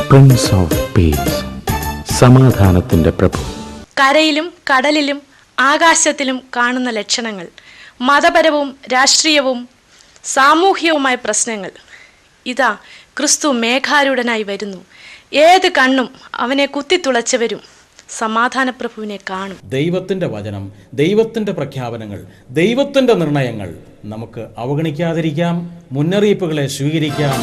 Prince of peace, സമാധാനത്തിന്റെ പ്രഭു. കരയിലും കടലിലും ആകാശത്തിലും കാണുന്ന ലക്ഷണങ്ങൾ, മതപരവും രാഷ്ട്രീയവും സാമൂഹികവുമായ പ്രശ്നങ്ങൾ. ഇതാ ക്രിസ്തു മേഘാരൂഢനായി വരുന്നു. ഏത് കണ്ണും അവനെ കുത്തിത്തുളച്ചവരും സമാധാനപ്രഭുവിനെ കാണും. ദൈവത്തിൻ്റെ വചനം, ദൈവത്തിൻ്റെ പ്രഖ്യാപനങ്ങൾ, ദൈവത്തിൻ്റെ നിർണയങ്ങൾ നമുക്ക് അവഗണിക്കാതിരിക്കാം, മുന്നറിയിപ്പുകളെ സ്വീകരിക്കാം.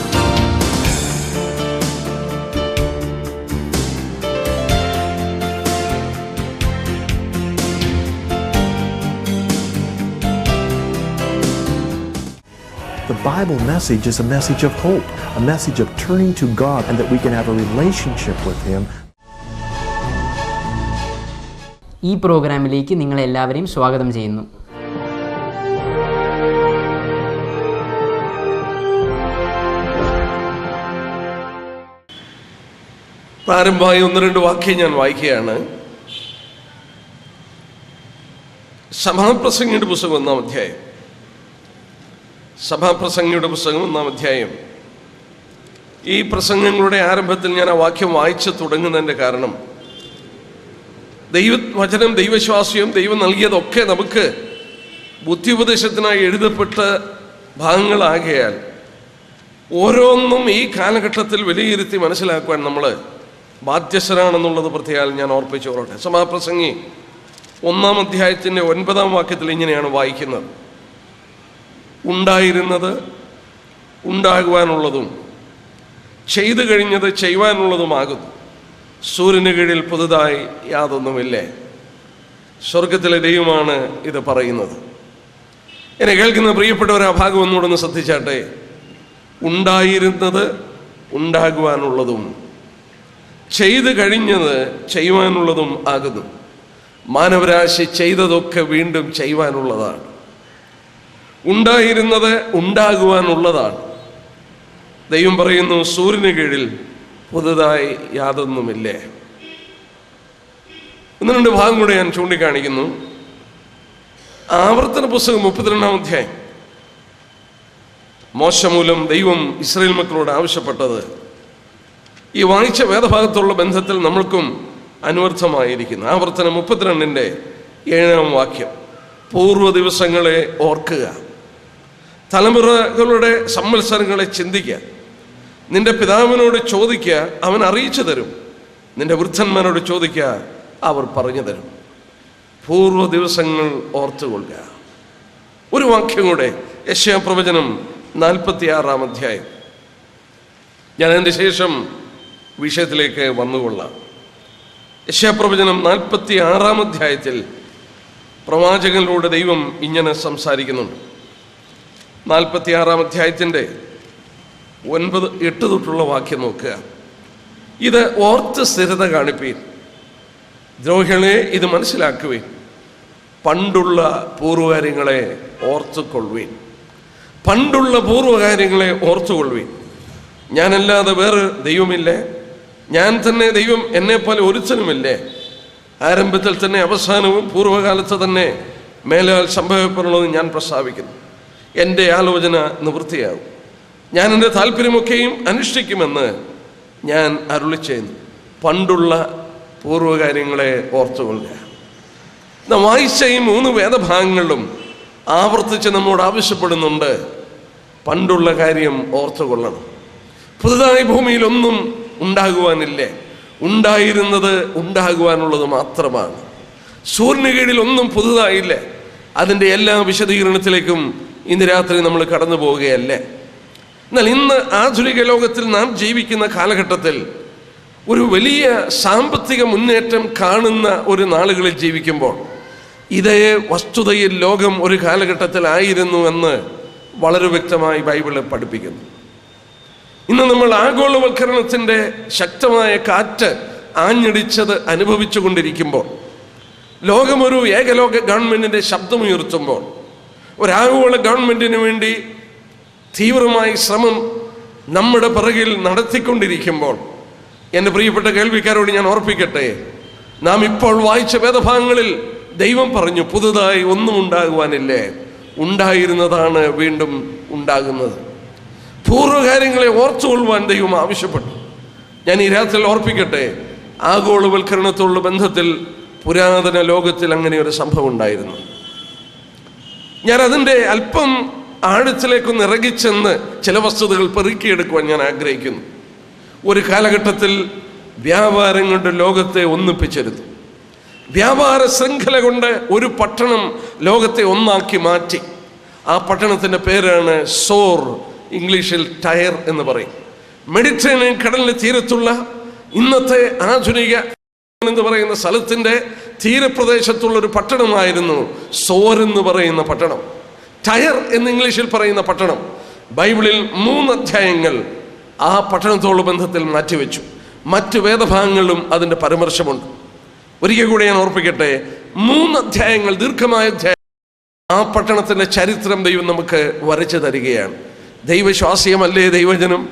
The Bible message is a message of hope, a message of turning to God and that we can have a relationship with Him. ഈ പ്രോഗ്രാമിലേക്ക് നിങ്ങളെല്ലാവരെയും സ്വാഗതം ചെയ്യുന്നു. പ്രാരംഭമായി 1-2 വാക്യം ഞാൻ വായിക്കുകയാണ്. സഭാപ്രസംഗിയുടെ പുസ്തകം 1-ാം അധ്യായം. സഭാപ്രസംഗിയുടെ പുസ്തകം 1-ാം അധ്യായം. ഈ പ്രസംഗങ്ങളുടെ ആരംഭത്തിൽ ഞാൻ ആ വാക്യം വായിച്ച് തുടങ്ങുന്നതിൻ്റെ കാരണം, ദൈവവചനം ദൈവശ്വാസ്യം ദൈവം നൽകിയതൊക്കെ നമുക്ക് ബുദ്ധിയുപദേശത്തിനായി എഴുതപ്പെട്ട ഭാഗങ്ങളാകയാൽ ഓരോന്നും ഈ കാലഘട്ടത്തിൽ വിലയിരുത്തി മനസ്സിലാക്കുവാൻ നമ്മൾ ബാധ്യസ്ഥരാണെന്നുള്ളത് പ്രത്യേകം ഞാൻ ഓർപ്പിച്ചു കൊള്ളട്ടെ. സഭാപ്രസംഗി 1-ാം അധ്യായത്തിൻ്റെ 9-ാം വാക്യത്തിൽ ഇങ്ങനെയാണ് വായിക്കുന്നത്: ഉണ്ടായിരുന്നത് ഉണ്ടാകുവാനുള്ളതും ചെയ്തു കഴിഞ്ഞത് ചെയ്യുവാനുള്ളതുമാകുന്നു. സൂര്യന് കീഴിൽ പുതുതായി യാതൊന്നുമില്ലേ. സ്വർഗത്തിലെ ദൈവമാണ് ഇത് പറയുന്നത്. എന്നെ കേൾക്കുന്ന പ്രിയപ്പെട്ടവർ, ആ ഭാഗം ഒന്നുകൂടെ ഒന്ന് ശ്രദ്ധിച്ചാട്ടെ. ഉണ്ടായിരുന്നത് ഉണ്ടാകുവാനുള്ളതും ചെയ്തു കഴിഞ്ഞത് ചെയ്യുവാനുള്ളതും ആകുന്നു. മാനവരാശി ചെയ്തതൊക്കെ വീണ്ടും ചെയ്യുവാനുള്ളതാണ്. ഉണ്ടായിരുന്നത് ഉണ്ടാകുവാനുള്ളതാണ്. ദൈവം പറയുന്നു, സൂര്യന് കീഴിൽ പുതുതായി യാതൊന്നുമില്ലേ. 1-2 ഭാഗം കൂടെ ഞാൻ ചൂണ്ടിക്കാണിക്കുന്നു. ആവർത്തന പുസ്തകം 32-ാം അധ്യായം. മോശ മൂലം ദൈവം ഇസ്രായേൽ മക്കളോട് ആവശ്യപ്പെട്ടത് ഈ വായിച്ച വേദഭാഗത്തുള്ള ബന്ധത്തിൽ നമ്മൾക്കും അനുവർത്ഥമായിരിക്കുന്നു. ആവർത്തനം 32-ന്റെ 7-ാം വാക്യം: പൂർവ്വ ദിവസങ്ങളെ ഓർക്കുക, തലമുറകളുടെ സംവത്സരങ്ങളെ ചിന്തിക്കുക. നിന്റെ പിതാവിനോട് ചോദിക്കുക, അവൻ അറിയിച്ചു തരും. നിന്റെ വൃദ്ധന്മാരോട് ചോദിക്കുക, അവർ പറഞ്ഞു തരും. പൂർവ്വ ദിവസങ്ങൾ ഓർത്തുകൊള്ളുക. ഒരു വാക്യം കൂടെ, യെശയ്യാ പ്രവചനം 46-ാം അധ്യായം. ഞാൻ അതിൻ്റെ ശേഷം വിഷയത്തിലേക്ക് വന്നുകൊള്ളാം. യെശയ്യാ പ്രവചനം 46-ാം അധ്യായത്തിൽ പ്രവാചകനിലൂടെ ദൈവം ഇങ്ങനെ സംസാരിക്കുന്നുണ്ട്. 46-ാം അധ്യായത്തിൻ്റെ 9-8 തൊട്ടുള്ള വാക്യം നോക്കുക. ഇത് ഓർത്ത് സ്ഥിരത കാണിപ്പീൻ, ദ്രോഹികളെ ഇത് മനസ്സിലാക്കുവീൻ. പണ്ടുള്ള പൂർവ്വകാര്യങ്ങളെ ഓർത്തുകൊള്ളുവീൻ. പണ്ടുള്ള പൂർവ്വകാര്യങ്ങളെ ഓർത്തുകൊള്ളുവീൻ. ഞാനല്ലാതെ വേറെ ദൈവമില്ലേ? ഞാൻ തന്നെ ദൈവം, എന്നെപ്പോലെ ഒരുത്തനുമില്ലേ? ആരംഭത്തിൽ തന്നെ അവസാനവും പൂർവ്വകാലത്ത് തന്നെ മേലാൽ സംഭവപ്പെടുന്നത് ഞാൻ പ്രസ്താവിക്കുന്നു. എൻ്റെ ആലോചന നിവൃത്തിയാകും. ഞാൻ എൻ്റെ താല്പര്യമൊക്കെയും അനുഷ്ഠിക്കുമെന്ന് ഞാൻ അരുളി ചെയ്യുന്നു. പണ്ടുള്ള പൂർവ്വകാര്യങ്ങളെ ഓർത്തുകൊള്ളുക. നാം വായിച്ച ഈ 3 വേദഭാഗങ്ങളിലും ആവർത്തിച്ച് നമ്മോട് ആവശ്യപ്പെടുന്നുണ്ട്, പണ്ടുള്ള കാര്യം ഓർത്തുകൊള്ളണം. പുതുതായി ഭൂമിയിലൊന്നും ഉണ്ടാകുവാനില്ലേ. ഉണ്ടായിരുന്നത് ഉണ്ടാകുവാനുള്ളത് മാത്രമാണ്. സൂര്യന് കീഴിൽ ഒന്നും പുതുതായില്ലേ. അതിൻ്റെ എല്ലാ വിശദീകരണത്തിലേക്കും ഇന്ന് രാത്രി നമ്മൾ കടന്നു പോവുകയല്ലേ. എന്നാൽ ഇന്ന് ആധുനിക ലോകത്തിൽ നാം ജീവിക്കുന്ന കാലഘട്ടത്തിൽ ഒരു വലിയ സാമ്പത്തിക മുന്നേറ്റം കാണുന്ന ഒരു നാളുകളിൽ ജീവിക്കുമ്പോൾ ഇതേ വസ്തുതയിൽ ലോകം ഒരു കാലഘട്ടത്തിലായിരുന്നു എന്ന് വളരെ വ്യക്തമായി ബൈബിള് പഠിപ്പിക്കുന്നു. ഇന്ന് നമ്മൾ ആഗോളവൽക്കരണത്തിൻ്റെ ശക്തമായ കാറ്റ് ആഞ്ഞടിച്ചത് അനുഭവിച്ചു കൊണ്ടിരിക്കുമ്പോൾ, ലോകമൊരു ഏകലോക ഗവൺമെൻറ്റിൻ്റെ ശബ്ദമുയർത്തുമ്പോൾ, ഒരാഗോള ഗവൺമെൻറ്റിന് വേണ്ടി തീവ്രമായി ശ്രമം നമ്മുടെ പിറകിൽ നടത്തിക്കൊണ്ടിരിക്കുമ്പോൾ, എൻ്റെ പ്രിയപ്പെട്ട കേൾവിക്കാരോട് ഞാൻ ഓർപ്പിക്കട്ടെ, നാം ഇപ്പോൾ വായിച്ച വേദഭാഗങ്ങളിൽ ദൈവം പറഞ്ഞു, പുതുതായി ഒന്നും ഉണ്ടാകുവാനില്ലേ, ഉണ്ടായിരുന്നതാണ് വീണ്ടും ഉണ്ടാകുന്നത്. പൂർവ്വകാര്യങ്ങളെ ഓർത്തുകൊള്ളുവാൻ ദൈവം ആവശ്യപ്പെട്ടു. ഞാൻ ഈ രാത്രിയിൽ ഓർപ്പിക്കട്ടെ, ആഗോളവൽക്കരണത്തോടുള്ള ബന്ധത്തിൽ പുരാതന ലോകത്തിൽ അങ്ങനെ ഒരു സംഭവം ഉണ്ടായിരുന്നു. ഞാൻ അതിൻ്റെ അല്പം ആഴത്തിലേക്കൊന്ന് ഇറങ്ങിച്ചെന്ന് ചില വസ്തുതകൾ പെറുക്കിയെടുക്കുവാൻ ഞാൻ ആഗ്രഹിക്കുന്നു. ഒരു കാലഘട്ടത്തിൽ വ്യാപാരം കൊണ്ട് ലോകത്തെ ഒന്നിപ്പിച്ചിരുന്നു. വ്യാപാര ശൃംഖല കൊണ്ട് ഒരു പട്ടണം ലോകത്തെ ഒന്നാക്കി മാറ്റി. ആ പട്ടണത്തിൻ്റെ പേരാണ് സോർ, ഇംഗ്ലീഷിൽ ടയർ എന്ന് പറയും. മെഡിറ്ററേനിയൻ കടലിന് തീരത്തുള്ള ഇന്നത്തെ ആധുനിക എന്ന് പറയുന്ന സ്ഥലത്തിൻ്റെ തീരപ്രദേശത്തുള്ള ഒരു പട്ടണമായിരുന്നു സോർ എന്ന് പറയുന്ന പട്ടണം. ടയർ എന്ന് ഇംഗ്ലീഷിൽ പറയുന്ന പട്ടണം. ബൈബിളിൽ 3 അധ്യായങ്ങൾ ആ പട്ടണത്തോടുള്ള ബന്ധത്തിൽ മാറ്റിവെച്ചു. മറ്റ് വേദഭാഗങ്ങളിലും അതിൻ്റെ പരാമർശമുണ്ട്. ഒരിക്കൽ കൂടെ ഞാൻ ഓർപ്പിക്കട്ടെ, 3 അധ്യായങ്ങൾ, ദീർഘമായ അധ്യായം, ആ പട്ടണത്തിൻ്റെ ചരിത്രം ദൈവം നമുക്ക് വരച്ചു തരികയാണ്. ദൈവശ്വാസ്യമല്ലേ ദൈവജനം?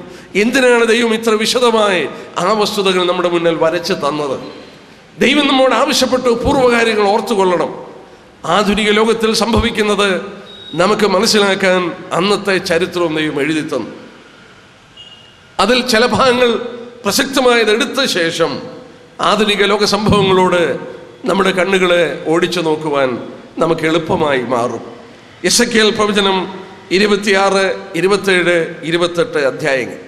എന്തിനാണ് ദൈവം ഇത്ര വിശദമായി ആ വസ്തുതകൾ നമ്മുടെ മുന്നിൽ വരച്ചു തന്നത്? ദൈവം നമ്മോട് ആവശ്യപ്പെട്ടു, പൂർവ്വകാര്യങ്ങൾ ഓർത്തുകൊള്ളണം. ആധുനിക ലോകത്തിൽ സംഭവിക്കുന്നത് നമുക്ക് മനസ്സിലാക്കാൻ അന്നത്തെ ചരിത്രവും ദൈവം എഴുതി തന്നു. അതിൽ ചില ഭാഗങ്ങൾ പ്രസക്തമായത് എടുത്ത ശേഷം ആധുനിക ലോക സംഭവങ്ങളോട് നമ്മുടെ കണ്ണുകളെ ഓടിച്ചു നോക്കുവാൻ നമുക്ക് എളുപ്പമായി മാറും. എസെക്കിയേൽ പ്രവചനം 26, 27, 28 അധ്യായങ്ങൾ,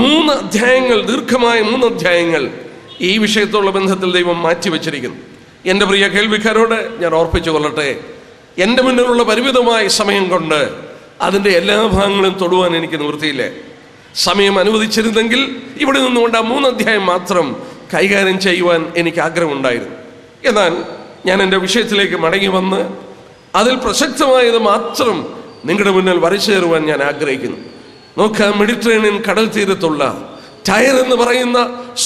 3 അധ്യായങ്ങൾ, ദീർഘമായ 3 അധ്യായങ്ങൾ ഈ വിഷയത്തോടുള്ള ബന്ധത്തിൽ ദൈവം മാറ്റിവെച്ചിരിക്കുന്നു. എൻ്റെ പ്രിയ കേൾവിക്കാരോട് ഞാൻ ഓർപ്പിച്ചു കൊള്ളട്ടെ, എൻ്റെ മുന്നിലുള്ള പരിമിതമായ സമയം കൊണ്ട് അതിൻ്റെ എല്ലാ ഭാഗങ്ങളും തൊടുവാൻ എനിക്ക് നിവൃത്തിയില്ല. സമയം അനുവദിച്ചിരുന്നെങ്കിൽ ഇവിടെ നിന്നുകൊണ്ട് ആ 3 അധ്യായം മാത്രം കൈകാര്യം ചെയ്യുവാൻ എനിക്ക് ആഗ്രഹമുണ്ടായിരുന്നു. എന്നാൽ ഞാൻ എൻ്റെ വിഷയത്തിലേക്ക് മടങ്ങി വന്ന് അതിൽ പ്രസക്തമായത് മാത്രം നിങ്ങളുടെ മുന്നിൽ വരച്ചു തരുവാൻ ഞാൻ ആഗ്രഹിക്കുന്നു. നോക്കാം, മെഡിറ്ററേനിയൻ കടൽ തീരത്തുള്ള ടയർ എന്ന് പറയുന്ന,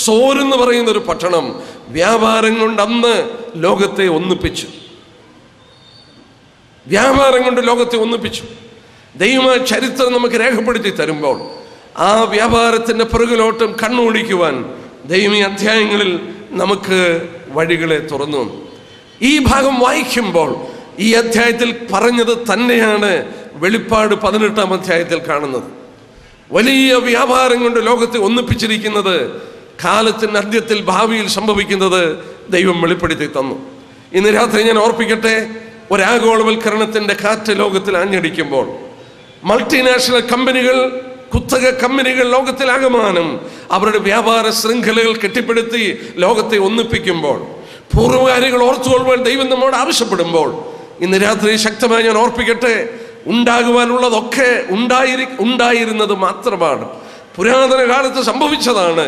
സോർ എന്ന് പറയുന്ന ഒരു പട്ടണം വ്യാപാരം കൊണ്ട് അന്ന് ലോകത്തെ ഒന്നിപ്പിച്ചു. വ്യാപാരം കൊണ്ട് ലോകത്തെ ഒന്നിപ്പിച്ചു. ദൈവമായ ചരിത്രം നമുക്ക് രേഖപ്പെടുത്തി തരുമ്പോൾ ആ വ്യാപാരത്തിൻ്റെ പുറകിലോട്ടും കണ്ണോടിക്കുവാൻ ദൈവം ഈ അധ്യായങ്ങളിൽ നമുക്ക് വഴികളെ തുറന്നു. ഈ ഭാഗം വായിക്കുമ്പോൾ ഈ അധ്യായത്തിൽ പറഞ്ഞത് തന്നെയാണ് വെളിപ്പാട് 18-ാം അധ്യായത്തിൽ കാണുന്നത്. വലിയ വ്യാപാരം കൊണ്ട് ലോകത്തെ ഒന്നിപ്പിച്ചിരിക്കുന്നത് കാലത്തിൻ്റെ അന്ത്യത്തിൽ ഭാവിയിൽ സംഭവിക്കുന്നത് ദൈവം വെളിപ്പെടുത്തി തന്നു. ഇന്ന് രാത്രി ഞാൻ ഓർപ്പിക്കട്ടെ, ഒരാഗോളവൽക്കരണത്തിൻ്റെ കാറ്റ് ലോകത്തിൽ ആഞ്ഞടിക്കുമ്പോൾ മൾട്ടിനാഷണൽ കമ്പനികൾ, കുത്തക കമ്പനികൾ ലോകത്തിലാകമാനം അവരുടെ വ്യാപാര ശൃംഖലകൾ കെട്ടിപ്പടുത്തി ലോകത്തെ ഒന്നിപ്പിക്കുമ്പോൾ, പൂർവ്വകാര്യങ്ങൾ ഓർത്തുകൊള്ളുവാൻ ദൈവം നമ്മോട് ആവശ്യപ്പെടുമ്പോൾ, ഇന്ന് രാത്രി ശക്തമായി ഞാൻ ഓർപ്പിക്കട്ടെ, ഉണ്ടാകുവാനുള്ളതൊക്കെ ഉണ്ടായിരുന്നത് മാത്രമാണ്. പുരാതന കാലത്ത് സംഭവിച്ചതാണ്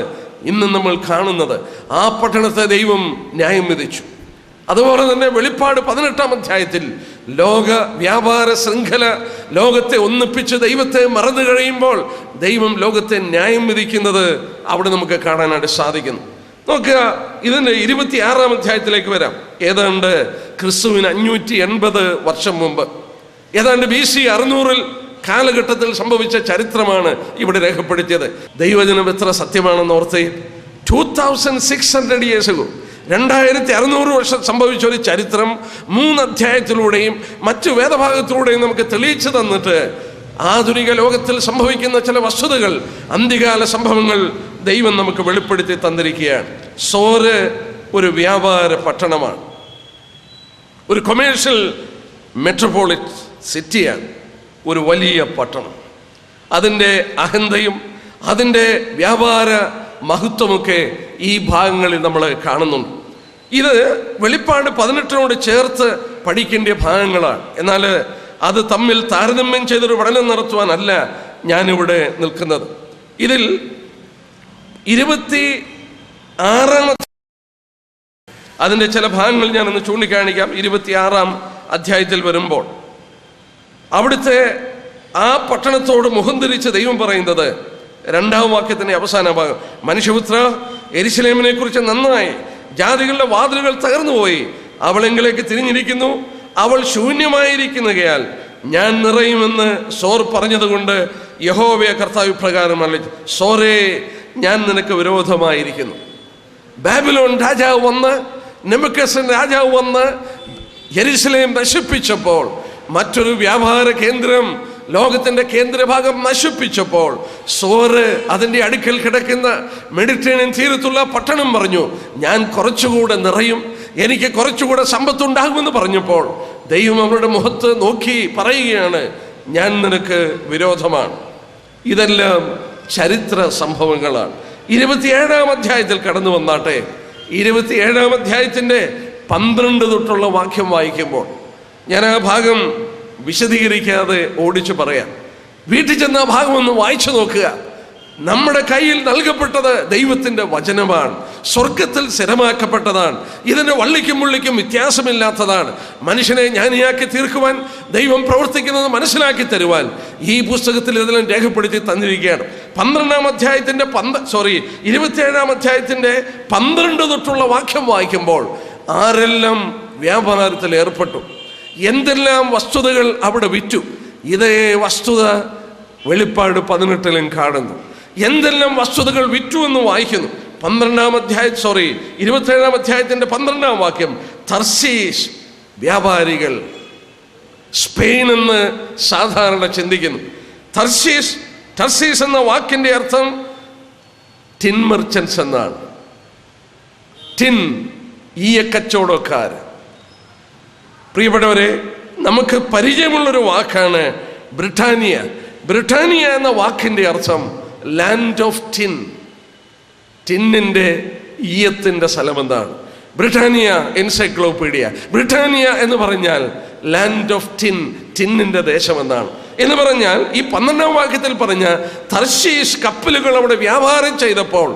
ഇന്ന് നമ്മൾ കാണുന്നത്. ആ പട്ടണത്തെ ദൈവം ന്യായം വിധിച്ചു. അതുപോലെ തന്നെ വെളിപ്പാട് 18-ാം അധ്യായത്തിൽ ലോക വ്യാപാര ശൃംഖല ലോകത്തെ ഒന്നിപ്പിച്ച് ദൈവത്തെ മറന്നു കഴിയുമ്പോൾ ദൈവം ലോകത്തെ ന്യായം വിധിക്കുന്നത് അവിടെ നമുക്ക് കാണാനായിട്ട് സാധിക്കുന്നു. നോക്കുക, ഇതിൻ്റെ 26-ാം അധ്യായത്തിലേക്ക് വരാം. ഏതാണ്ട് ക്രിസ്തുവിന് 580 വർഷം മുമ്പ്, ഏതാണ്ട് BC 600 കാലഘട്ടത്തിൽ സംഭവിച്ച ചരിത്രമാണ് ഇവിടെ രേഖപ്പെടുത്തിയത്. ദൈവജനം എത്ര സത്യമാണെന്ന് ഓർത്തേ. 2600 years ago, 2600 വർഷം സംഭവിച്ച ഒരു ചരിത്രം 3 അധ്യായത്തിലൂടെയും മറ്റു വേദഭാഗത്തിലൂടെയും നമുക്ക് തെളിയിച്ചു തന്നിട്ട് ആധുനിക ലോകത്തിൽ സംഭവിക്കുന്ന ചില വസ്തുതകൾ, അന്ത്യകാല സംഭവങ്ങൾ ദൈവം നമുക്ക് വെളിപ്പെടുത്തി തന്നിരിക്കുകയാണ്. സോര് ഒരു വ്യാപാര പട്ടണമാണ്, ഒരു കൊമേഴ്ഷ്യൽ മെട്രോപോളിറ്റ് സിറ്റിയാണ്, ഒരു വലിയ പട്ടണം. അതിൻ്റെ അഹന്തയും അതിൻ്റെ വ്യാപാര മഹത്വമൊക്കെ ഈ ഭാഗങ്ങളിൽ നമ്മൾ കാണുന്നുണ്ട്. ഇത് വെളിപ്പാട് 18-നോട് ചേർത്ത് പഠിക്കേണ്ട ഭാഗങ്ങളാണ്. എന്നാൽ അത് തമ്മിൽ താരതമ്യം ചെയ്തൊരു പഠനം നടത്തുവാനല്ല ഞാനിവിടെ നിൽക്കുന്നത്. ഇതിൽ 26-ാം അതിൻ്റെ ചില ഭാഗങ്ങൾ ഞാനൊന്ന് ചൂണ്ടിക്കാണിക്കാം. 26-ാം അധ്യായത്തിൽ വരുമ്പോൾ അവിടുത്തെ ആ പട്ടണത്തോട് മുഖം തിരിച്ച് ദൈവം പറയുന്നത് 2-ാം വാക്യത്തിൻ്റെ അവസാന ഭാഗം, മനുഷ്യപുത്ര, യെരുശലേമിനെ കുറിച്ച് നന്നായി, ജാതികളുടെ വാതിലുകൾ തകർന്നുപോയി, അവളെങ്കിലേക്ക് തിരിഞ്ഞിരിക്കുന്നു, അവൾ ശൂന്യമായിരിക്കുന്നകയാൽ ഞാൻ നിറയുമെന്ന് സോർ പറഞ്ഞതുകൊണ്ട് യഹോവയെ കർത്താവ് പ്രകാരം അറിയിച്ചു, സോരേ, ഞാൻ നിനക്ക് വിരോധമായിരിക്കുന്നു. ബാബിലോൺ രാജാവ് വന്ന്, നെബൂഖദ്നേസർ രാജാവ് വന്ന് യെരുശലേം നശിപ്പിച്ചപ്പോൾ മറ്റൊരു വ്യാപാര കേന്ദ്രം ലോകത്തിന്റെ കേന്ദ്രഭാഗം നശിപ്പിച്ചപ്പോൾ സോറ് അതിന്റെ അടുക്കൽ കിടക്കുന്ന മെഡിറ്ററേനിയൻ തീരത്തുള്ള പട്ടണം പറഞ്ഞു, ഞാൻ കുറച്ചുകൂടെ നിറയും, എനിക്ക് കുറച്ചുകൂടെ സമ്പത്തുണ്ടാകുമെന്ന് പറഞ്ഞപ്പോൾ ദൈവം അവരുടെ മുഖത്ത് നോക്കി പറയുകയാണ്, ഞാൻ നിനക്ക് വിരോധമാണ്. ഇതെല്ലാം ചരിത്ര സംഭവങ്ങളാണ്. 27-ാം അധ്യായത്തിൽ കടന്നു വന്നാട്ടെ. 27-ാം അധ്യായത്തിന്റെ 12 തൊട്ടുള്ള വാക്യം വായിക്കുമ്പോൾ ഞാൻ ആ ഭാഗം വിശദീകരിക്കാതെ ഓടിച്ചു പറയാം. വീട്ടിൽ ചെന്ന ആ ഭാഗം ഒന്ന് വായിച്ചു നോക്കുക. നമ്മുടെ കയ്യിൽ നൽകപ്പെട്ടത് ദൈവത്തിന്റെ വചനമാണ്, സ്വർഗത്തിൽ സ്ഥിരമാക്കപ്പെട്ടതാണ്. ഇതിന്റെ വള്ളിക്കും മുള്ളിക്കും വ്യത്യാസമില്ലാത്തതാണ്. മനുഷ്യനെ ജ്ഞാനിയാക്കി തീർക്കുവാൻ, ദൈവം പ്രവർത്തിക്കുന്നത് മനസ്സിലാക്കി തരുവാൻ ഈ പുസ്തകത്തിൽ ഇതെല്ലാം രേഖപ്പെടുത്തി തന്നിരിക്കുകയാണ്. 27-ാം അധ്യായത്തിന്റെ 12 തൊട്ടുള്ള വാക്യം വായിക്കുമ്പോൾ ആരെല്ലാം വ്യാപാരത്തിൽ ഏർപ്പെട്ടു, എന്തെല്ലാം വസ്തുതകൾ അവിടെ വിറ്റു, ഇതേ വസ്തുത വെളിപ്പാട് 18-ലും കാണുന്നു. എന്തെല്ലാം വസ്തുതകൾ വിറ്റു എന്ന് വായിക്കുന്നു. 27-ാം അധ്യായത്തിന്റെ 12-ാം വാക്യം, തർശീശ് വ്യാപാരികൾ. സ്പെയിൻ എന്ന് സാധാരണ ചിന്തിക്കുന്നു. തർശീശ് എന്ന വാക്കിന്റെ അർത്ഥം ടിൻ മെർച്ചൻസ് എന്നാണ്. ടിൻ, ഈയക്കച്ചവടക്കാർ. പ്രിയപ്പെട്ടവരെ, നമുക്ക് പരിചയമുള്ളൊരു വാക്കാണ് ബ്രിട്ടാനിയ. ബ്രിട്ടാനിയ എന്ന വാക്കിന്റെ അർത്ഥം ലാൻഡ് ഓഫ് ടിൻ. ടിന്നിന്റെ ഈയത്തിന്റെ സ്ഥലമെന്താണ്? Britannia encyclopedia. ബ്രിട്ടാനിയ എന്ന് പറഞ്ഞാൽ ലാൻഡ് ഓഫ് ടിൻ, ടിന്നിന്റെ ദേശമെന്നാണ്. എന്ന് പറഞ്ഞാൽ ഈ 12-ാം വാക്യത്തിൽ പറഞ്ഞ തർശീശ് കപ്പലുകൾ അവിടെ വ്യാപാരം ചെയ്തപ്പോൾ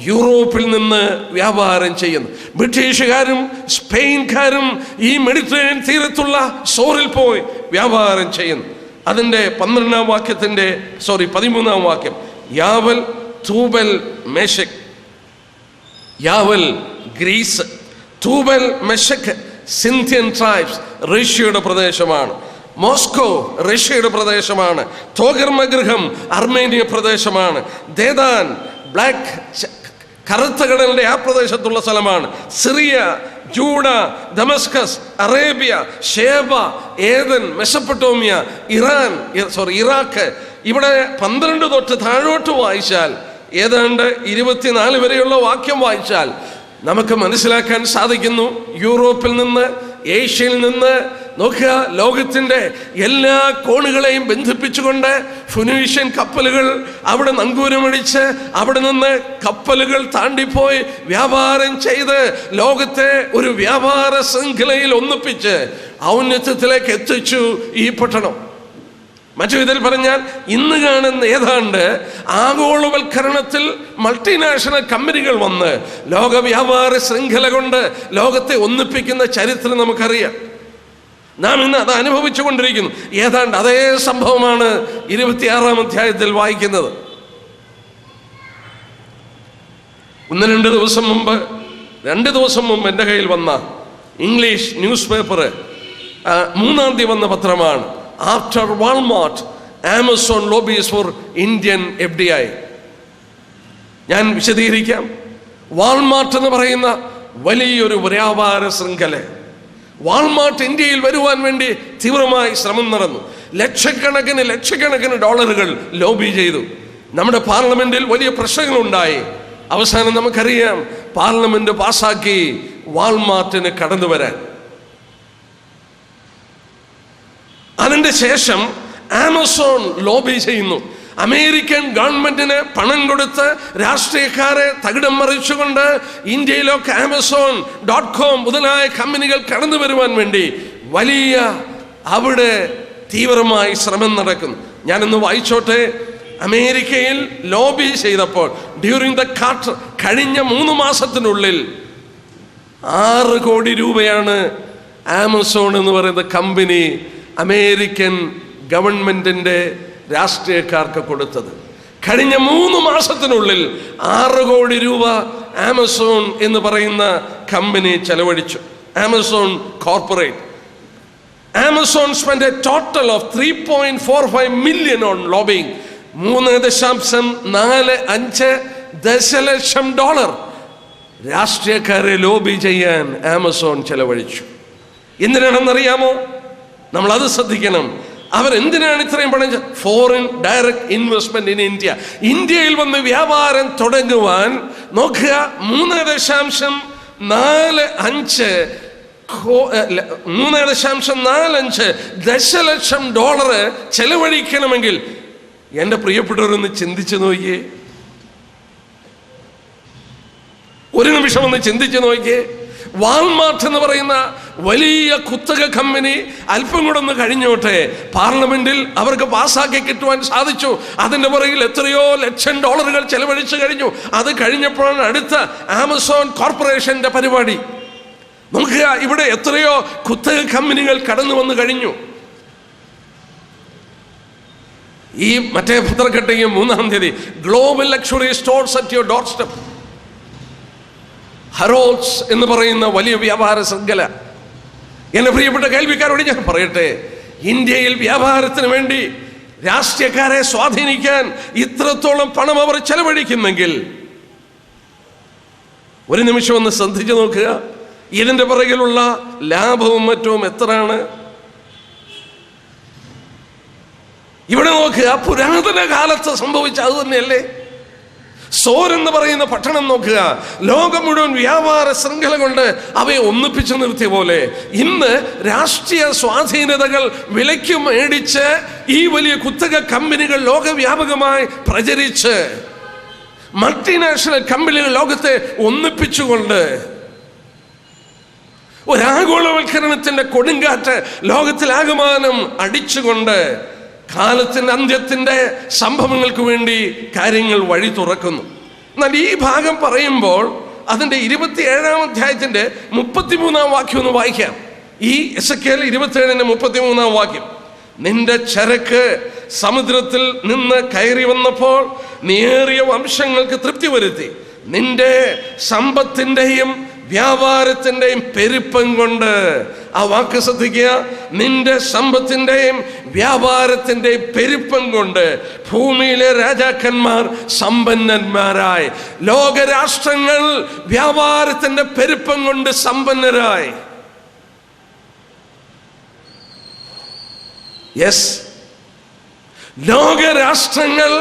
യൂറോപ്പിൽ നിന്ന് വ്യാപാരം ചെയ്യുന്നു. ബ്രിട്ടീഷുകാരും സ്പെയിൻകാരും ഈ മെഡിറ്ററേനിയൻ തീരത്തുള്ള സോറിൽ പോയി വ്യാപാരം ചെയ്യുന്നു. അതിൻ്റെ 13-ാം വാക്യം, യാവൽ, തൂബൽ, മെഷക്. യാവൽ ഗ്രീസ്, തൂബൽ, മെഷക് സിന്ത്യൻ ട്രൈബ്സ്, റഷ്യയുടെ പ്രദേശമാണ്. മോസ്കോ റഷ്യയുടെ പ്രദേശമാണ്. തോഗർമഗൃഹം അർമേനിയ പ്രദേശമാണ്. ദേദാൻ, ബ്ലാക്ക്, കറുത്ത കടലിന്റെ ആ പ്രദേശത്തുള്ള സ്ഥലമാണ്. Syria, Judah, Damascus, Arabia, Sheba, Eden, Mesopotamia, Iraq. ഇവിടെ 12 തൊട്ട് താഴോട്ട് വായിച്ചാൽ, ഏതാണ്ട് 24 വരെയുള്ള വാക്യം വായിച്ചാൽ നമുക്ക് മനസ്സിലാക്കാൻ സാധിക്കുന്നു, യൂറോപ്പിൽ നിന്ന്, ഏഷ്യയിൽ നിന്ന് നോക്കുക, ലോകത്തിന്റെ എല്ലാ കോണുകളെയും ബന്ധിപ്പിച്ചുകൊണ്ട് ഫുനീഷ്യൻ കപ്പലുകൾ അവിടെ നങ്കൂരമടിച്ച് അവിടെ നിന്ന് കപ്പലുകൾ താണ്ടിപ്പോയി വ്യാപാരം ചെയ്ത് ലോകത്തെ ഒരു വ്യാപാര ശൃംഖലയിൽ ഒന്നിപ്പിച്ച് ഔന്നത്യത്തിലേക്ക് എത്തിച്ചു ഈ പട്ടണം. മറ്റു വിധത്തിൽ പറഞ്ഞാൽ, ഇന്ന് കാണുന്ന ഏതാണ്ട് ആഗോളവൽക്കരണത്തിൽ മൾട്ടിനാഷണൽ കമ്പനികൾ വന്ന് ലോക വ്യാപാര ശൃംഖല കൊണ്ട് ലോകത്തെ ഒന്നിപ്പിക്കുന്ന ചരിത്രം നമുക്കറിയാം. നാം ഇന്ന് അത് അനുഭവിച്ചു കൊണ്ടിരിക്കുന്നു. ഏതാണ്ട് അതേ സംഭവമാണ് 26-ാം അധ്യായത്തിൽ വായിക്കുന്നത്. 2 ദിവസം മുമ്പ് എൻ്റെ കയ്യിൽ വന്ന ഇംഗ്ലീഷ് ന്യൂസ് പേപ്പർ, 3-ാം തീയതി വന്ന പത്രമാണ്. After Walmart, Amazon lobbies for Indian FDI. ഞാൻ വിശദീകരിക്കാം. വാൾമാർട്ട് എന്ന് പറയുന്ന വലിയൊരു വ്യാപാര ശൃംഖല, വാൾമാർട്ട് ഇന്ത്യയിൽ വരുവാൻ വേണ്ടി തീവ്രമായി ശ്രമം നടന്നു. ലക്ഷക്കണക്കിന് ഡോളറുകൾ ലോബി ചെയ്തു. നമ്മുടെ പാർലമെന്റിൽ വലിയ പ്രശ്നങ്ങളുണ്ടായി. അവസാനം നമുക്കറിയാം, പാർലമെന്റ് പാസാക്കി വാൾമാർട്ടിന് കടന്നു വരാൻ. അതിന്റെ ശേഷം ആമസോൺ ലോബി ചെയ്യുന്നു. അമേരിക്കൻ ഗവൺമെന്റിന് പണം കൊടുത്ത് രാഷ്ട്രീയക്കാരെ തകിടം മറിച്ചുകൊണ്ട് ഇന്ത്യയിലൊക്കെ Amazon.com മുതലായ കമ്പനികൾ കടന്നു വരുവാൻ വേണ്ടി വലിയ അവിടെ തീവ്രമായി ശ്രമം നടക്കുന്നു. ഞാനൊന്ന് വായിച്ചോട്ടെ. അമേരിക്കയിൽ ലോബി ചെയ്തപ്പോൾ ഡ്യൂറിംഗ് ദ കാർട്ടർ, കഴിഞ്ഞ 3 മാസത്തിനുള്ളിൽ 6 കോടി രൂപയാണ് ആമസോൺ എന്ന് പറയുന്ന കമ്പനി അമേരിക്കൻ ഗവൺമെന്റിന്റെ രാഷ്ട്രീയക്കാർക്ക് കൊടുത്തത്. കഴിഞ്ഞ 3 മാസത്തിനുള്ളിൽ 6 കോടി രൂപ ആമസോൺ എന്ന് പറയുന്ന കമ്പനി ചെലവഴിച്ചു. Amazon corporate. Amazon spend A total of 3.45 million on lobbying. 3.45 ദശലക്ഷം ഡോളർ രാഷ്ട്രീയക്കാരെ ലോബി ചെയ്യാൻ ആമസോൺ ചെലവഴിച്ചു. എന്തിനാണെന്നറിയാമോ? നമ്മൾ അത് ശ്രദ്ധിക്കണം. അവരെന്തിനാണ് ഇത്രയും പണം? Foreign direct investment in India. ഇന്ത്യയിൽ വന്ന് വ്യാപാരം തുടങ്ങുവാൻ നോക്കുക. 3.45 ദശലക്ഷം ഡോളർ ചെലവഴിക്കണമെങ്കിൽ എൻ്റെ പ്രിയപ്പെട്ടവരൊന്ന് ചിന്തിച്ചു നോക്കിയേ. ഒരു നിമിഷം ഒന്ന് ചിന്തിച്ചു നോക്കിയേ. വാൾമാർട്ട് എന്ന് പറയുന്ന വലിയ കുത്തക കമ്പനി അല്പം കൂടെ ഒന്ന് കഴിഞ്ഞോട്ടെ പാർലമെന്റിൽ അവർക്ക് പാസ്സാക്കി കിട്ടുവാൻ സാധിച്ചു. അതിന്റെ പുറകിൽ എത്രയോ ലക്ഷം ഡോളറുകൾ ചെലവഴിച്ചു കഴിഞ്ഞു. അത് കഴിഞ്ഞപ്പോഴാണ് അടുത്ത ആമസോൺ കോർപ്പറേഷന്റെ പരിപാടി. നമുക്ക് ഇവിടെ എത്രയോ കുത്തക കമ്പനികൾ കടന്നു വന്നു കഴിഞ്ഞു. ഈ മറ്റേ പുത്രക്കെട്ടയും 3-ാം തീയതി global luxury stores at your doorstep. Harrods എന്ന് പറയുന്ന വലിയ വ്യാപാര ശൃംഖല. എന്റെ പ്രിയപ്പെട്ട കേൾവിക്കാരോട് ഞാൻ പറയട്ടെ, ഇന്ത്യയിൽ വ്യാപാരത്തിന് വേണ്ടി രാഷ്ട്രീയക്കാരെ സ്വാധീനിക്കാൻ ഇത്രത്തോളം പണം അവർ ചെലവഴിക്കുന്നെങ്കിൽ ഒരു നിമിഷം ഒന്ന് ശ്രദ്ധിച്ചു നോക്കുക. ഇതിന്റെ പിറകിലുള്ള ലാഭവും മറ്റും എത്രയാണ്? ഇവിടെ നോക്കുക, പുരാതന കാലത്ത് സംഭവിച്ച അത് തന്നെയല്ലേ? സോർ എന്ന് പറയുന്ന പട്ടണം നോക്കുക, ലോകം മുഴുവൻ വ്യാപാര ശൃംഖല കൊണ്ട് അവയെ ഒന്നിപ്പിച്ചു നിർത്തിയ പോലെ ഇന്ന് രാഷ്ട്രീയ സ്വാധീനതകൾ വിലയ്ക്ക് മേടിച്ച് ഈ വലിയ കുത്തക കമ്പനികൾ ലോകവ്യാപകമായി പ്രചരിച്ച് മൾട്ടിനാഷണൽ കമ്പനികൾ ലോകത്തെ ഒന്നിപ്പിച്ചുകൊണ്ട് ഒരാഗോളവൽക്കരണത്തിന്റെ കൊടുങ്കാറ്റ് ലോകത്തിലാകമാനം അടിച്ചുകൊണ്ട് കാലത്തിന്റെ അന്ത്യത്തിന്റെ സംഭവങ്ങൾക്ക് വേണ്ടി കാര്യങ്ങൾ വഴി തുറക്കുന്നു. എന്നാൽ ഈ ഭാഗം പറയുമ്പോൾ അതിന്റെ 27-ാം അധ്യായത്തിന്റെ 33-ാം വാക്യം ഒന്ന് വായിക്കാം. ഈ എസെക്കിയേൽ 27-ന്റെ 33-ാം വാക്യം. നിന്റെ ചരക്ക് സമുദ്രത്തിൽ നിന്ന് കയറി വന്നപ്പോൾ നേറിയ വംശങ്ങൾക്ക് തൃപ്തി വരുത്തി. നിന്റെ സമ്പത്തിന്റെയും വ്യാപാരത്തിന്റെയും പെരുപ്പം കൊണ്ട്, ആ വാക്ക് ശ്രദ്ധിക്കുക, നിന്റെ സമ്പത്തിന്റെയും വ്യാപാരത്തിന്റെയും പെരുപ്പം കൊണ്ട് ഭൂമിയിലെ രാജാക്കന്മാർ സമ്പന്നന്മാരായി. ലോകരാഷ്ട്രങ്ങൾ വ്യാപാരത്തിന്റെ പെരുപ്പം കൊണ്ട് സമ്പന്നരായി. യെസ്, ലോകരാഷ്ട്രങ്ങൾ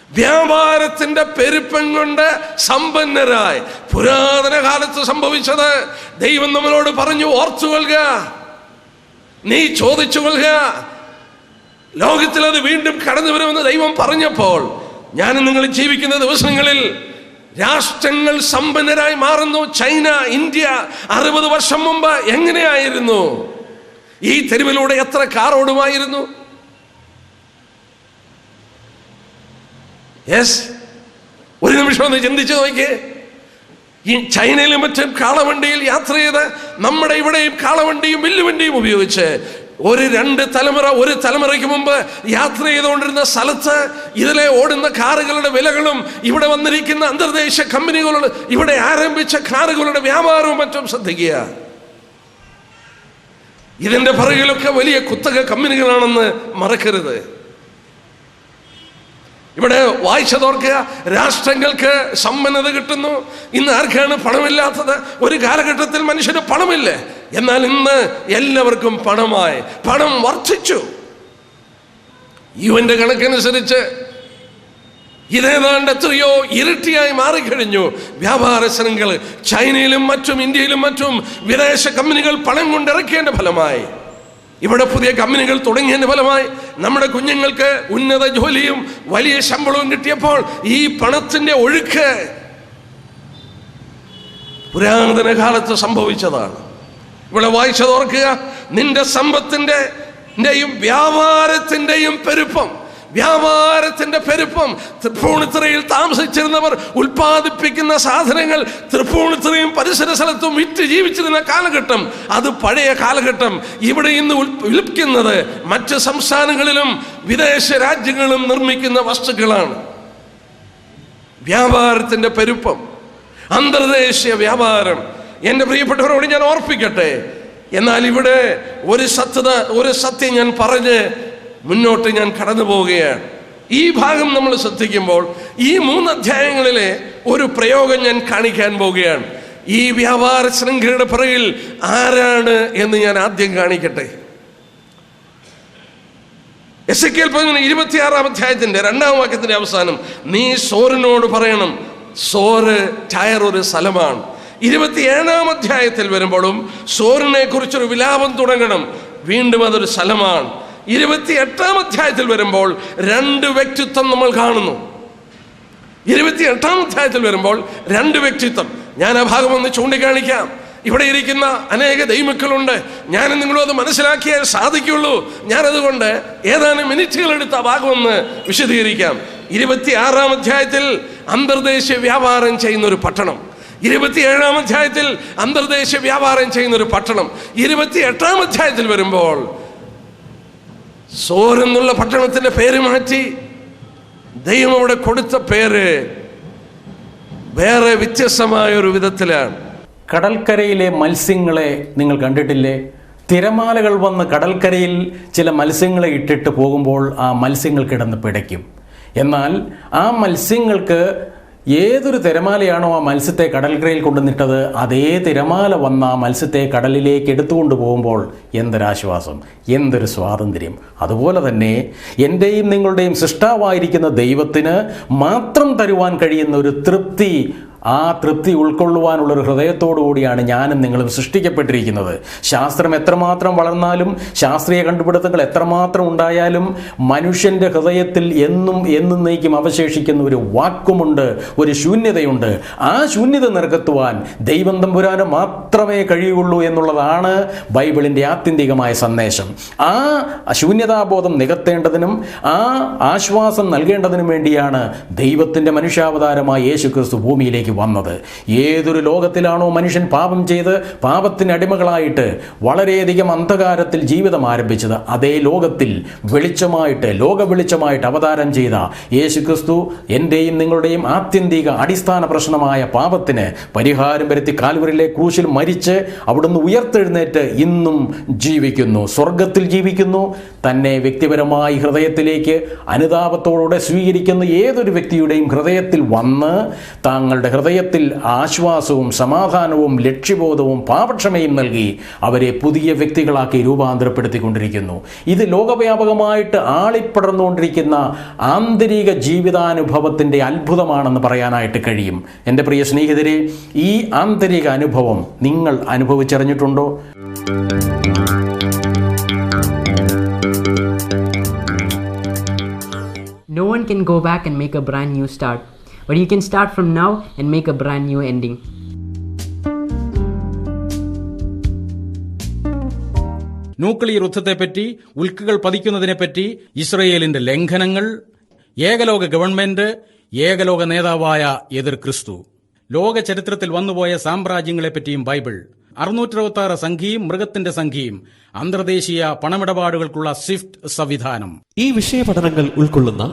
വ്യാപാരത്തിന്റെ പെരുപ്പം കൊണ്ട് സമ്പന്നരായി. പുരാതന കാലത്ത് സംഭവിച്ചത് ദൈവം നമ്മളോട് പറഞ്ഞു, ഓർത്തുകൊള്ളുക, നീ ചോദിച്ചുകൊള്ളുക. ലോകത്തിൽ അത് വീണ്ടും കടന്നു വരുമെന്ന് ദൈവം പറഞ്ഞപ്പോൾ ഞാനും നിങ്ങൾ ജീവിക്കുന്ന ദിവസങ്ങളിൽ രാഷ്ട്രങ്ങൾ സമ്പന്നരായി മാറുന്നു. ചൈന, ഇന്ത്യ 60 വർഷം മുമ്പ് എങ്ങനെയായിരുന്നു? ഈ തെരുവിലൂടെ എത്ര കാർ ഓടുമായിരുന്നു? യെസ്, ഒരു നിമിഷം ഒന്ന് ചിന്തിച്ചു നോക്കിയേ. ഈ ചൈനയിലും മറ്റും കാളവണ്ടിയിൽ യാത്ര ചെയ്ത് നമ്മുടെ ഇവിടെയും കാളവണ്ടിയും വില്ലുവണ്ടിയും ഉപയോഗിച്ച് ഒരു തലമുറയ്ക്ക് മുമ്പ് യാത്ര ചെയ്തുകൊണ്ടിരുന്ന സ്ഥലത്ത് ഇതിലെ ഓടുന്ന കാറുകളുടെ വിലകളും ഇവിടെ വന്നിരിക്കുന്ന അന്തർദേശ കമ്പനികളുടെ ഇവിടെ ആരംഭിച്ച കാറുകളുടെ വ്യാപാരവും മറ്റും ശ്രദ്ധിക്കുക. ഇതിന്റെ പുറകിലൊക്കെ വലിയ കുത്തക കമ്പനികളാണെന്ന് മറക്കരുത്. ഇവിടെ വായിച്ചതോർക്കുക, രാഷ്ട്രങ്ങൾക്ക് സമ്പന്നത കിട്ടുന്നു. ഇന്ന് ആർക്കാണ് പണമില്ലാത്തത്? ഒരു കാലഘട്ടത്തിൽ മനുഷ്യന് പണമില്ല, എന്നാൽ ഇന്ന് എല്ലാവർക്കും പണമായി. പണം വർദ്ധിച്ചു. യുഎന്റെ കണക്കനുസരിച്ച് ഇതേതാണ്ട് എത്രയോ ഇരട്ടിയായി മാറിക്കഴിഞ്ഞു വ്യാപാര ശൃംഖല. ചൈനയിലും മറ്റും ഇന്ത്യയിലും മറ്റും വിദേശ കമ്പനികൾ പണം കൊണ്ടിറക്കിയതിന്റെ ഫലമായി, ഇവിടെ പുതിയ കമ്പനികൾ തുടങ്ങിയതിന്റെ ഫലമായി നമ്മുടെ കുഞ്ഞുങ്ങൾക്ക് ഉന്നത ജോലിയും വലിയ ശമ്പളവും കിട്ടിയപ്പോൾ ഈ പണത്തിന്റെ ഒഴുക്ക് പുരാതന കാലത്ത് സംഭവിച്ചതാണ്. ഇവിടെ വായിച്ചത് ഓർക്കുക, നിന്റെ സമ്പത്തിന്റെയും വ്യാപാരത്തിന്റെയും പെരുപ്പം. വ്യാപാരത്തിന്റെ പെരുപ്പം. തൃപ്പൂണിത്തുറയിൽ താമസിച്ചിരുന്നവർ ഉൽപ്പാദിപ്പിക്കുന്ന സാധനങ്ങൾ തൃപ്പൂണിത്തുറയും പരിസര സ്ഥലത്തും വിറ്റ് ജീവിച്ചിരുന്ന കാലഘട്ടം, അത് പഴയ കാലഘട്ടം. ഇവിടെ ഇന്ന് വിൽക്കുന്നത് മറ്റ് സംസ്ഥാനങ്ങളിലും വിദേശ രാജ്യങ്ങളിലും നിർമ്മിക്കുന്ന വസ്തുക്കളാണ്. വ്യാപാരത്തിന്റെ പെരുപ്പം, അന്തർദേശീയ വ്യാപാരം. എൻ്റെ പ്രിയപ്പെട്ടവരോട് ഞാൻ ഓർപ്പിക്കട്ടെ, എന്നാൽ ഇവിടെ ഒരു സത്യം ഞാൻ പറഞ്ഞ് മുന്നോട്ട് ഞാൻ കടന്നു പോവുകയാണ്. ഈ ഭാഗം നമ്മൾ ശ്രദ്ധിക്കുമ്പോൾ ഈ 3 അധ്യായങ്ങളിലെ ഒരു പ്രയോഗം ഞാൻ കാണിക്കാൻ പോവുകയാണ്. ഈ വ്യാപാര ശൃംഖലയുടെ പുറകിൽ ആരാണ് എന്ന് ഞാൻ ആദ്യം കാണിക്കട്ടെ. എസെക്കിയേൽ 26 അധ്യായത്തിന്റെ 2-ാം വാക്യത്തിന്റെ അവസാനം, നീ സോറിനോട് പറയണം, സോറ് ടയർ ഒരു സ്ഥലമാണ്. 27-ാം അധ്യായത്തിൽ വരുമ്പോഴും സോറിനെ കുറിച്ചൊരു വിലാപം തുടങ്ങണം, വീണ്ടും അതൊരു സ്ഥലമാണ്. 28-ാം അധ്യായത്തിൽ വരുമ്പോൾ 2 വ്യക്തിത്വം നമ്മൾ കാണുന്നു. 28-ാം അധ്യായത്തിൽ വരുമ്പോൾ 2 വ്യക്തിത്വം. ഞാൻ ആ ഭാഗം ഒന്ന് ചൂണ്ടിക്കാണിക്കാം. ഇവിടെ ഇരിക്കുന്ന അനേക ദൈവമക്കളുണ്ട്. ഞാൻ നിങ്ങളും അത് മനസ്സിലാക്കിയേ സാധിക്കുള്ളൂ. ഞാനതുകൊണ്ട് ഏതാനും മിനിറ്റുകൾ എടുത്ത് ആ ഭാഗം ഒന്ന് വിശദീകരിക്കാം. 26-ാം അധ്യായത്തിൽ അന്തർദേശീയ വ്യാപാരം ചെയ്യുന്ന ഒരു പട്ടണം. 27-ാം അധ്യായത്തിൽ അന്തർദേശീയ വ്യാപാരം ചെയ്യുന്ന ഒരു പട്ടണം. 28-ാം അധ്യായത്തിൽ വരുമ്പോൾ സോർ എന്നുള്ള പട്ടണത്തിന്റെ പേര് മാറ്റി ദൈവം അവിടെ കൊടുത്ത പേര് വേറെ വ്യത്യസ്തമായ ഒരു വിധത്തിലാണ്. കടൽക്കരയിലെ മത്സ്യങ്ങളെ നിങ്ങൾ കണ്ടിട്ടില്ലേ? തിരമാലകൾ വന്ന് കടൽക്കരയിൽ ചില മത്സ്യങ്ങളെ ഇട്ടിട്ട് പോകുമ്പോൾ ആ മത്സ്യങ്ങൾ കിടന്ന് പിടയ്ക്കും. എന്നാൽ ആ മത്സ്യങ്ങൾക്ക് ഏതൊരു തിരമാലയാണോ ആ മത്സ്യത്തെ കടൽക്കരയിൽ കൊണ്ടുവന്നിട്ടത്, അതേ തിരമാല വന്ന ആ മത്സ്യത്തെ കടലിലേക്ക് എടുത്തുകൊണ്ട് പോകുമ്പോൾ എന്തൊരാശ്വാസം, എന്തൊരു സ്വാതന്ത്ര്യം. അതുപോലെ തന്നെ എൻ്റെയും നിങ്ങളുടെയും സൃഷ്ടാവായിരിക്കുന്ന ദൈവത്തിന് മാത്രം തരുവാൻ കഴിയുന്ന ഒരു തൃപ്തി, ആ തൃപ്തി ഉൾക്കൊള്ളുവാനുള്ളൊരു ഹൃദയത്തോടു കൂടിയാണ് ഞാനും നിങ്ങളും സൃഷ്ടിക്കപ്പെട്ടിരിക്കുന്നത്. ശാസ്ത്രം എത്രമാത്രം വളർന്നാലും, ശാസ്ത്രീയ കണ്ടുപിടുത്തങ്ങൾ എത്രമാത്രം ഉണ്ടായാലും, മനുഷ്യൻ്റെ ഹൃദയത്തിൽ എന്നും എന്നേക്കും അവശേഷിക്കുന്ന ഒരു വാക്കുമുണ്ട്, ഒരു ശൂന്യതയുണ്ട്. ആ ശൂന്യത നികത്തുവാൻ ദൈവം തമ്പുരാന് മാത്രമേ കഴിയുള്ളൂ എന്നുള്ളതാണ് ബൈബിളിൻ്റെ ആത്യന്തികമായ സന്ദേശം. ആ ശൂന്യതാബോധം നികത്തേണ്ടതിനും ആ ആശ്വാസം നൽകേണ്ടതിനും വേണ്ടിയാണ് ദൈവത്തിൻ്റെ മനുഷ്യാവതാരമായ യേശുക്രിസ്തു ഭൂമിയിലേക്ക് വന്നത്. ഏതൊരു ലോകത്തിലാണോ മനുഷ്യൻ പാപം ചെയ്ത് പാപത്തിന് അടിമകളായിട്ട് വളരെയധികം അന്ധകാരത്തിൽ ജീവിതം ആരംഭിച്ചത്, അതേ ലോകത്തിൽ വെളിച്ചമായിട്ട്, ലോക വെളിച്ചമായിട്ട് അവതാരം ചെയ്ത യേശുക്രിസ്തു എൻ്റെയും നിങ്ങളുടെയും ആത്യന്തിക അടിസ്ഥാന പ്രശ്നമായ പാപത്തിന് പരിഹാരം വരുത്തി കാൽവരിയിലെ ക്രൂശിൽ മരിച്ച് അവിടുന്ന് ഉയർത്തെഴുന്നേറ്റ് ഇന്നും ജീവിക്കുന്നു, സ്വർഗത്തിൽ ജീവിക്കുന്നു. തന്നെ വ്യക്തിപരമായി ഹൃദയത്തിലേക്ക് അനുതാപത്തോടെ സ്വീകരിക്കുന്ന ഏതൊരു വ്യക്തിയുടെയും ഹൃദയത്തിൽ വന്ന് താങ്കളുടെ ഹൃദയത്തിൽ ആശ്വാസവും സമാധാനവും ലക്ഷ്യബോധവും പാപക്ഷമയും നൽകി അവരെ പുതിയ വ്യക്തികളാക്കി രൂപാന്തരപ്പെടുത്തിക്കൊണ്ടിരിക്കുന്നു. ഇത് ലോകവ്യാപകമായിട്ട് ആളിപ്പടർന്നുകൊണ്ടിരിക്കുന്ന ആന്തരിക ജീവിതാനുഭവത്തിൻ്റെ അത്ഭുതമാണെന്ന് പറയാനായിട്ട് കഴിയും. എൻ്റെ പ്രിയ സ്നേഹിതരെ, ഈ ആന്തരിക അനുഭവം നിങ്ങൾ അനുഭവിച്ചറിഞ്ഞിട്ടുണ്ടോ? No one can go back and make a brand new start, but you can start from now and make a brand new ending. Nuclear യുദ്ധത്തെപ്പറ്റി, ഉൽക്കകൾ പതിക്കുന്നതിനെപ്പറ്റി, ഇസ്രയേലിന്റെ ലംഘനങ്ങൾ, ഏകലോക ഗവൺമെന്റ്, ഏകലോക നേതാവായ എതിർ ക്രിസ്തു, ലോക ചരിത്രത്തിൽ വന്നുപോയ സാമ്രാജ്യങ്ങളെപ്പറ്റിയും ബൈബിൾ, 666 സംഖ്യയും മൃഗത്തിന്റെ സംഖ്യയും, അന്തർദേശീയ പണമിടപാടുകൾക്കുള്ള സ്വിഫ്റ്റ് സംവിധാനം. ഈ വിഷയ പഠനങ്ങൾ ഉൾക്കൊള്ളുന്ന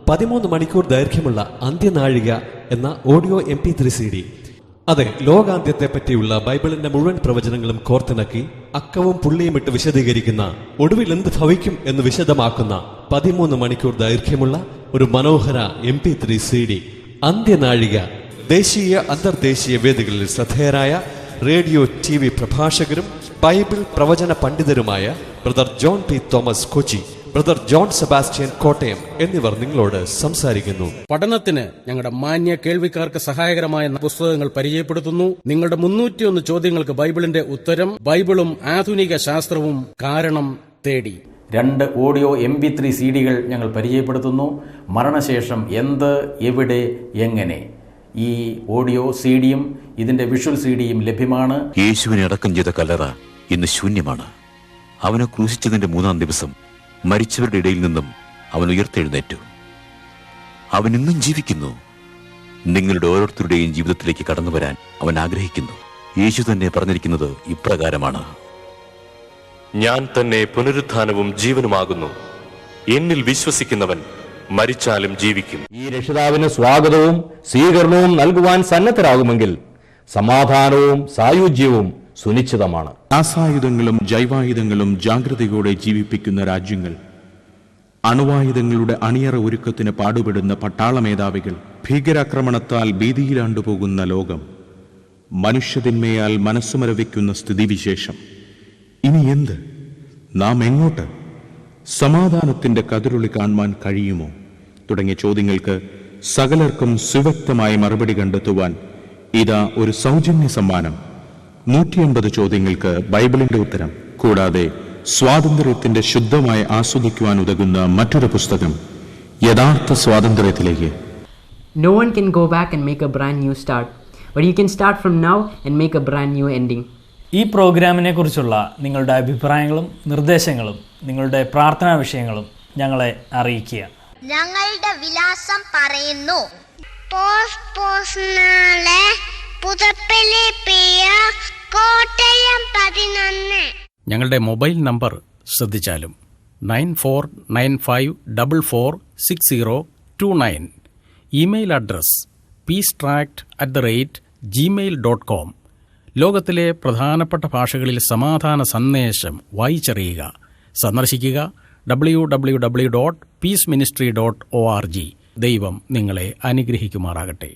13 മണിക്കൂർ ദൈർഘ്യമുള്ള അന്ത്യനാഴിക എന്ന ഓഡിയോ MP3 CD. അതെ, ലോകാന്ത്യത്തെ പറ്റിയുള്ള ബൈബിളിന്റെ മുഴുവൻ പ്രവചനങ്ങളും കോർത്തിണക്കി അക്കവും പുള്ളിയും ഇട്ട് വിശദീകരിക്കുന്ന, ഒടുവിൽ എന്ത് ഭവിക്കും എന്ന് വിശദമാക്കുന്ന 13 മണിക്കൂർ ദൈർഘ്യമുള്ള ഒരു മനോഹര MP3 CD. അന്ത്യനാഴിക. ദേശീയ അന്തർദേശീയ വേദികളിൽ ശ്രദ്ധേയരായ റേഡിയോ TV പ്രഭാഷകരും ബൈബിൾ പ്രവചന പണ്ഡിതരുമായ brother John P Thomas Kochi, brother John Sebastian Kottayam എന്നിവർ നിങ്ങളോട് സംസാരിക്കുന്നു. പഠനത്തിന് ഞങ്ങളുടെ മാന്യ കേൾവിക്കാർക്ക് സഹായകരമായ പുസ്തകങ്ങൾ പരിചയപ്പെടുത്തുന്നു. നിങ്ങളുടെ 301 ചോദ്യങ്ങൾക്ക് ബൈബിളിന്റെ ഉത്തരം, ബൈബിളും ആധുനിക ശാസ്ത്രവും കാരണം തേടി. 2 ഓഡിയോ MP3 CDകൾ ഞങ്ങൾ പരിചയപ്പെടുത്തുന്നു. മരണശേഷം എന്ത്, എവിടെ, എങ്ങനെ. ഈ ഓഡിയോ CDയും ഇതിന്റെ വിഷ്വൽ CDയും ലഭ്യമാണ്. യേശുവിനെ അടക്കം ചെയ്ത കല്ലറ ഇന്ന് ശൂന്യമാണ്. അവനെ ക്രൂശിച്ചതിന്റെ 3-ാം ദിവസം മരിച്ചവരുടെ ഇടയിൽ നിന്നും അവൻ ഉയർത്തെഴുന്നേറ്റു. അവൻ ഇന്നും ജീവിക്കുന്നു. നിങ്ങളുടെ ഓരോരുത്തരുടെയും ജീവിതത്തിലേക്ക് കടന്നു വരാൻ അവൻ ആഗ്രഹിക്കുന്നു. യേശു തന്നെ പറഞ്ഞിരിക്കുന്നത് ഇപ്രകാരമാണ്: ഞാൻ തന്നെ പുനരുത്ഥാനവും ജീവനുമാകുന്നു. എന്നിൽ വിശ്വസിക്കുന്നവൻ മരിച്ചാലും ജീവിക്കും. ഈ രക്ഷിതാവിന് സ്വാഗതവും സ്വീകരണവും നൽകുവാൻ സന്നദ്ധരാകുമെങ്കിൽ സമാധാനവും സായുജ്യവും സുനിശ്ചിതമാണ്. രാസായുധങ്ങളും ജൈവായുധങ്ങളും ജാഗ്രതയോടെ ജീവിപ്പിക്കുന്ന രാജ്യങ്ങൾ, അണുവായുധങ്ങളുടെ അണിയറ ഒരുക്കത്തിന് പാടുപെടുന്ന പട്ടാള മേധാവികൾ, ഭീകരാക്രമണത്താൽ ഭീതിയിലാണ്ടുപോകുന്ന ലോകം, മനുഷ്യതിന്മയാൽ മനസ്സുമരവിക്കുന്ന സ്ഥിതിവിശേഷം. ഇനി എന്ത്? നാം എങ്ങോട്ട്? സമാധാനത്തിന്റെ കതിരൊളി കാണുവാൻ കഴിയുമോ തുടങ്ങിയ ചോദ്യങ്ങൾക്ക് സകലർക്കും സുവ്യക്തമായ മറുപടി കണ്ടെത്തുവാൻ ഇതാ ഒരു സൗജന്യ സമ്മാനം. 150 ചോദ്യങ്ങൾക്ക് ബൈബിളിന്റെ ഉത്തരം. കൂടാതെ സ്വാതന്ത്ര്യത്തിന്റെ ശുദ്ധമായി ആസ്വദിക്കുവാൻ ഉതകുന്ന മറ്റൊരു പുസ്തകം, യഥാർത്ഥ സ്വാതന്ത്ര്യത്തിലേക്ക്. No one can go back and make a brand new start, but you can start from now and make a brand new ending. ഈ പ്രോഗ്രാമിനെ കുറിച്ചുള്ള നിങ്ങളുടെ അഭിപ്രായങ്ങളും നിർദ്ദേശങ്ങളും നിങ്ങളുടെ പ്രാർത്ഥനാ വിഷയങ്ങളും ഞങ്ങളെ അറിയിക്കുക. ഞങ്ങളുടെ വിലാസം പറയുന്നു: കോട്ടയം 11. ഞങ്ങളുടെ മൊബൈൽ നമ്പർ ശ്രദ്ധിച്ചാലും 9495446029. Email address peacetract@gmail.com. ലോകത്തിലെ പ്രധാനപ്പെട്ട ഭാഷകളിൽ സമാധാന സന്ദേശം വായിച്ചറിയുക. സന്ദർശിക്കുക www.peaceministry.org. ദൈവം നിങ്ങളെ അനുഗ്രഹിക്കുമാറാകട്ടെ.